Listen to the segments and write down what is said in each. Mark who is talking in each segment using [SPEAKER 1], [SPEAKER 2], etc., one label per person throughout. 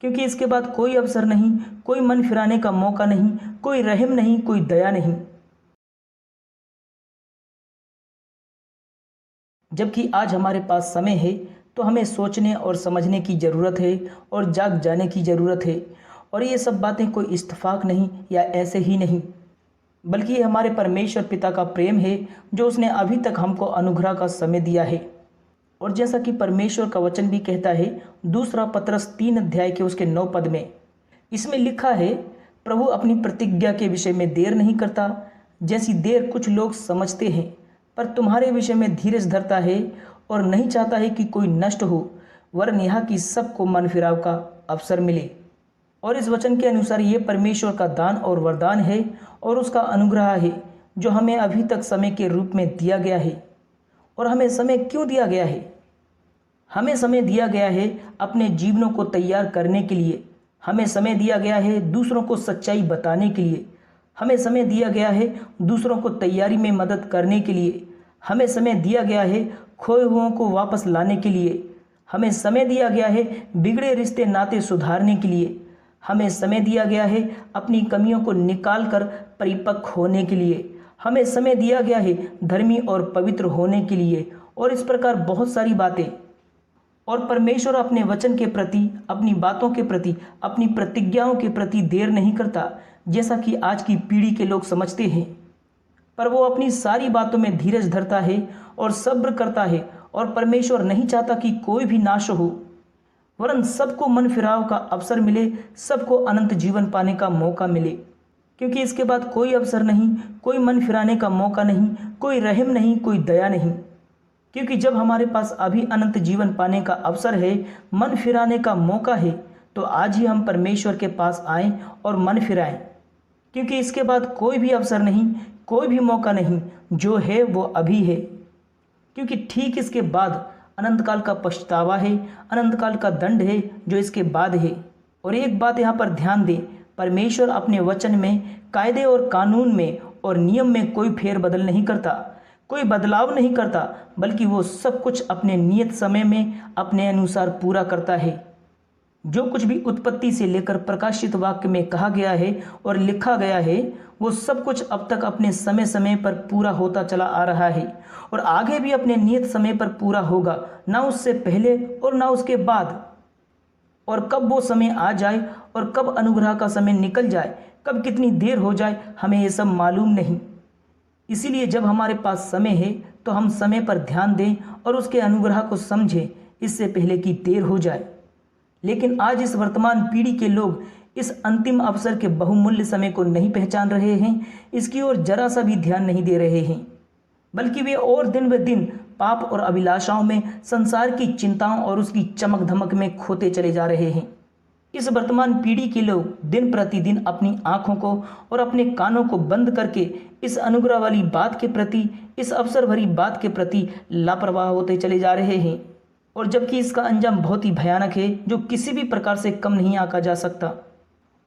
[SPEAKER 1] क्योंकि इसके बाद कोई अवसर नहीं, कोई मन फिराने का मौका नहीं, कोई रहम नहीं, कोई दया नहीं। जबकि आज हमारे पास समय है तो हमें सोचने और समझने की ज़रूरत है और जाग जाने की ज़रूरत है। और ये सब बातें कोई इत्तेफाक नहीं या ऐसे ही नहीं, बल्कि ये हमारे परमेश्वर पिता का प्रेम है जो उसने अभी तक हमको अनुग्रह का समय दिया है। और जैसा कि परमेश्वर का वचन भी कहता है, दूसरा पतरस 3 अध्याय के उसके 9 पद में, इसमें लिखा है, प्रभु अपनी प्रतिज्ञा के विषय में देर नहीं करता जैसी देर कुछ लोग समझते हैं, पर तुम्हारे विषय में धीरज धरता है और नहीं चाहता है कि कोई नष्ट हो, वरन यहाँ की सबको मन फिराव का अवसर मिले। और इस वचन के अनुसार ये परमेश्वर का दान और वरदान है और उसका अनुग्रह है जो हमें अभी तक समय के रूप में दिया गया है। और हमें समय क्यों दिया गया है? हमें समय दिया गया है अपने जीवनों को तैयार करने के लिए। हमें समय दिया गया है दूसरों को सच्चाई बताने के लिए। हमें समय दिया गया है दूसरों को तैयारी में मदद करने के लिए। हमें समय दिया गया है खोए हुओं को वापस लाने के लिए। हमें समय दिया गया है बिगड़े रिश्ते नाते सुधारने के लिए। हमें समय दिया गया है अपनी कमियों को निकाल कर परिपक्व होने के लिए। हमें समय दिया गया है धर्मी और पवित्र होने के लिए। और इस प्रकार बहुत सारी बातें। और परमेश्वर अपने वचन के प्रति, अपनी बातों के प्रति, अपनी प्रतिज्ञाओं के प्रति देर नहीं करता जैसा कि आज की पीढ़ी के लोग समझते हैं, पर वो अपनी सारी बातों में धीरज धरता है और सब्र करता है। और परमेश्वर नहीं चाहता कि कोई भी नाश हो, वरन सबको मन फिराव का अवसर मिले, सबको अनंत जीवन पाने का मौका मिले। क्योंकि इसके बाद कोई अवसर नहीं, कोई मन फिराने का मौका नहीं, कोई रहम नहीं, कोई दया नहीं। क्योंकि जब हमारे पास अभी अनंत जीवन पाने का अवसर है, मन फिराने का मौका है, तो आज ही हम परमेश्वर के पास आएं और मन फिराएं। क्योंकि इसके बाद कोई भी अवसर नहीं, कोई भी मौका नहीं, जो है वो अभी है। क्योंकि ठीक इसके बाद अनंत काल का पछतावा है, अनंत काल का दंड है जो इसके बाद है। और एक बात यहाँ पर ध्यान दें, परमेश्वर अपने वचन में, कायदे और कानून में और नियम में कोई फेरबदल नहीं करता, कोई बदलाव नहीं करता, बल्कि वो सब कुछ अपने नियत समय में अपने अनुसार पूरा करता है। जो कुछ भी उत्पत्ति से लेकर प्रकाशित वाक्य में कहा गया है और लिखा गया है, वो सब कुछ अब तक अपने समय समय पर पूरा होता चला आ रहा है और आगे भी अपने नियत समय पर पूरा होगा, ना उससे पहले और ना उसके बाद। और कब वो समय आ जाए और कब अनुग्रह का समय निकल जाए, कब कितनी देर हो जाए, हमें ये सब मालूम नहीं। इसीलिए जब हमारे पास समय है तो हम समय पर ध्यान दें और उसके अनुग्रह को समझें, इससे पहले कि देर हो जाए। लेकिन आज इस वर्तमान पीढ़ी के लोग इस अंतिम अवसर के बहुमूल्य समय को नहीं पहचान रहे हैं, इसकी ओर जरा सा भी ध्यान नहीं दे रहे हैं, बल्कि वे और दिन ब दिन पाप और अभिलाषाओं में, संसार की चिंताओं और उसकी चमक धमक में खोते चले जा रहे हैं। इस वर्तमान पीढ़ी के लोग दिन प्रतिदिन अपनी आंखों को और अपने कानों को बंद करके इस अनुग्रह वाली बात के प्रति, इस अवसर भरी बात के प्रति लापरवाह होते चले जा रहे हैं। और जबकि इसका अंजाम बहुत ही भयानक है, जो किसी भी प्रकार से कम नहीं आंका जा सकता।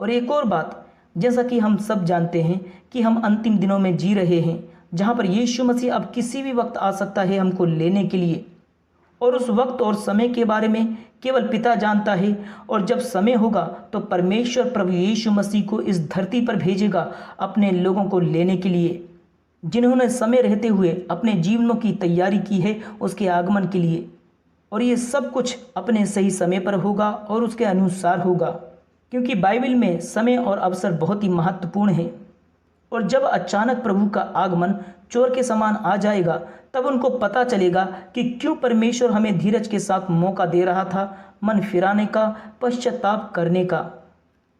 [SPEAKER 1] और एक और बात, जैसा कि हम सब जानते हैं कि हम अंतिम दिनों में जी रहे हैं, जहां पर यीशु मसीह अब किसी भी वक्त आ सकता है हमको लेने के लिए। और उस वक्त और समय के बारे में केवल पिता जानता है। और जब समय होगा तो परमेश्वर प्रभु यीशु मसीह को इस धरती पर भेजेगा अपने लोगों को लेने के लिए, जिन्होंने समय रहते हुए अपने जीवनों की तैयारी की है उसके आगमन के लिए। और ये सब कुछ अपने सही समय पर होगा और उसके अनुसार होगा, क्योंकि बाइबल में समय और अवसर बहुत ही महत्वपूर्ण है। और जब अचानक प्रभु का आगमन चोर के समान आ जाएगा, तब उनको पता चलेगा कि क्यों परमेश्वर हमें धीरज के साथ मौका दे रहा था मन फिराने का, पश्चाताप करने का।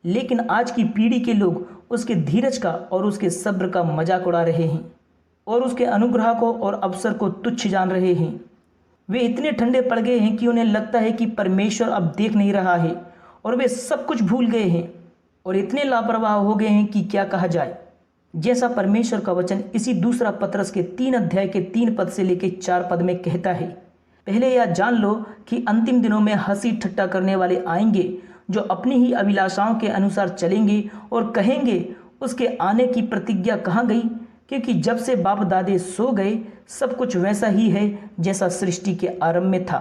[SPEAKER 1] लेकिन आज की पीढ़ी के लोग उसके धीरज का और उसके सब्र का मजाक उड़ा रहे हैं और उसके अनुग्रह को और अवसर को तुच्छ जान रहे हैं। वे इतने ठंडे पड़ गए हैं कि उन्हें लगता है कि परमेश्वर अब देख नहीं रहा है, और वे सब कुछ भूल गए हैं और इतने लापरवाह हो गए हैं कि क्या कहा जाए। जैसा परमेश्वर का वचन इसी दूसरा पतरस के 3 अध्याय के 3 पद से लेकर 4 पद में कहता है, पहले यह जान लो कि अंतिम दिनों में हंसी ठट्टा करने वाले आएंगे, जो अपनी ही अभिलाषाओं के अनुसार चलेंगे और कहेंगे उसके आने की प्रतिज्ञा कहाँ गई, क्योंकि जब से बाप दादे सो गए सब कुछ वैसा ही है जैसा सृष्टि के आरंभ में था।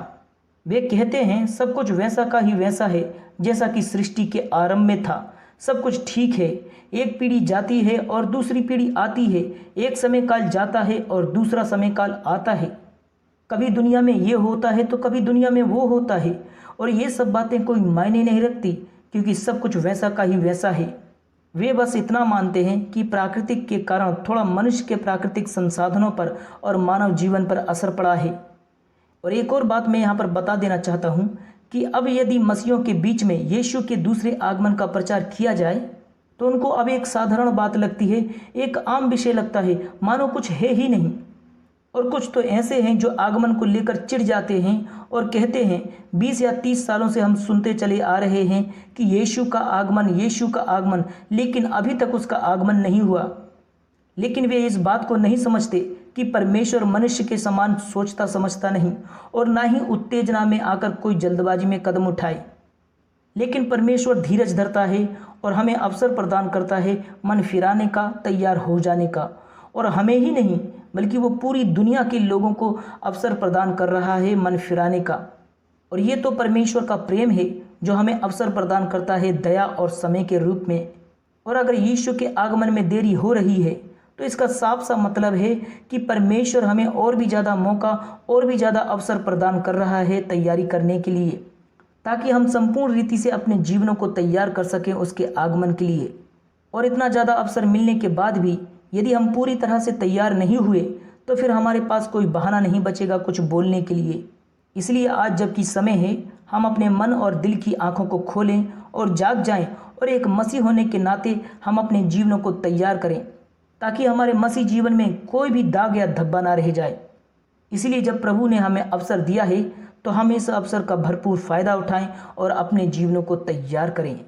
[SPEAKER 1] वे कहते हैं सब कुछ वैसा का ही वैसा है जैसा कि सृष्टि के आरंभ में था। सब कुछ ठीक है। एक पीढ़ी जाती है और दूसरी पीढ़ी आती है। एक समय काल जाता है और दूसरा समय काल आता है। कभी दुनिया में ये होता है तो कभी दुनिया में वो होता है। और ये सब बातें कोई मायने नहीं रखती, क्योंकि सब कुछ वैसा का ही वैसा है। वे बस इतना मानते हैं कि प्राकृतिक के कारण थोड़ा मनुष्य के प्राकृतिक संसाधनों पर और मानव जीवन पर असर पड़ा है। और एक और बात मैं यहाँ पर बता देना चाहता हूँ कि अब यदि मसीहों के बीच में यीशु के दूसरे आगमन का प्रचार किया जाए तो उनको अब एक साधारण बात लगती है, एक आम विषय लगता है, मानो कुछ है ही नहीं। और कुछ तो ऐसे हैं जो आगमन को लेकर चिढ़ जाते हैं और कहते हैं 20 या 30 सालों से हम सुनते चले आ रहे हैं कि यीशु का आगमन, लेकिन अभी तक उसका आगमन नहीं हुआ। लेकिन वे इस बात को नहीं समझते कि परमेश्वर मनुष्य के समान सोचता समझता नहीं और ना ही उत्तेजना में आकर कोई जल्दबाजी में कदम उठाए। लेकिन परमेश्वर धीरज धरता है और हमें अवसर प्रदान करता है मन फिराने का, तैयार हो जाने का। और हमें ही नहीं बल्कि वो पूरी दुनिया के लोगों को अवसर प्रदान कर रहा है मन फिराने का। और ये तो परमेश्वर का प्रेम है जो हमें अवसर प्रदान करता है दया और समय के रूप में। और अगर यीशु के आगमन में देरी हो रही है तो इसका साफ सा मतलब है कि परमेश्वर हमें और भी ज़्यादा मौका और भी ज़्यादा अवसर प्रदान कर रहा है तैयारी करने के लिए, ताकि हम संपूर्ण रीति से अपने जीवनों को तैयार कर सकें उसके आगमन के लिए। और इतना ज़्यादा अवसर मिलने के बाद भी यदि हम पूरी तरह से तैयार नहीं हुए तो फिर हमारे पास कोई बहाना नहीं बचेगा कुछ बोलने के लिए। इसलिए आज जबकि समय है, हम अपने मन और दिल की आंखों को खोलें और जाग जाएं और एक मसीह होने के नाते हम अपने जीवनों को तैयार करें, ताकि हमारे मसीह जीवन में कोई भी दाग या धब्बा ना रह जाए। इसलिए जब प्रभु ने हमें अवसर दिया है तो हम इस अवसर का भरपूर फ़ायदा उठाएं और अपने जीवनों को तैयार करें।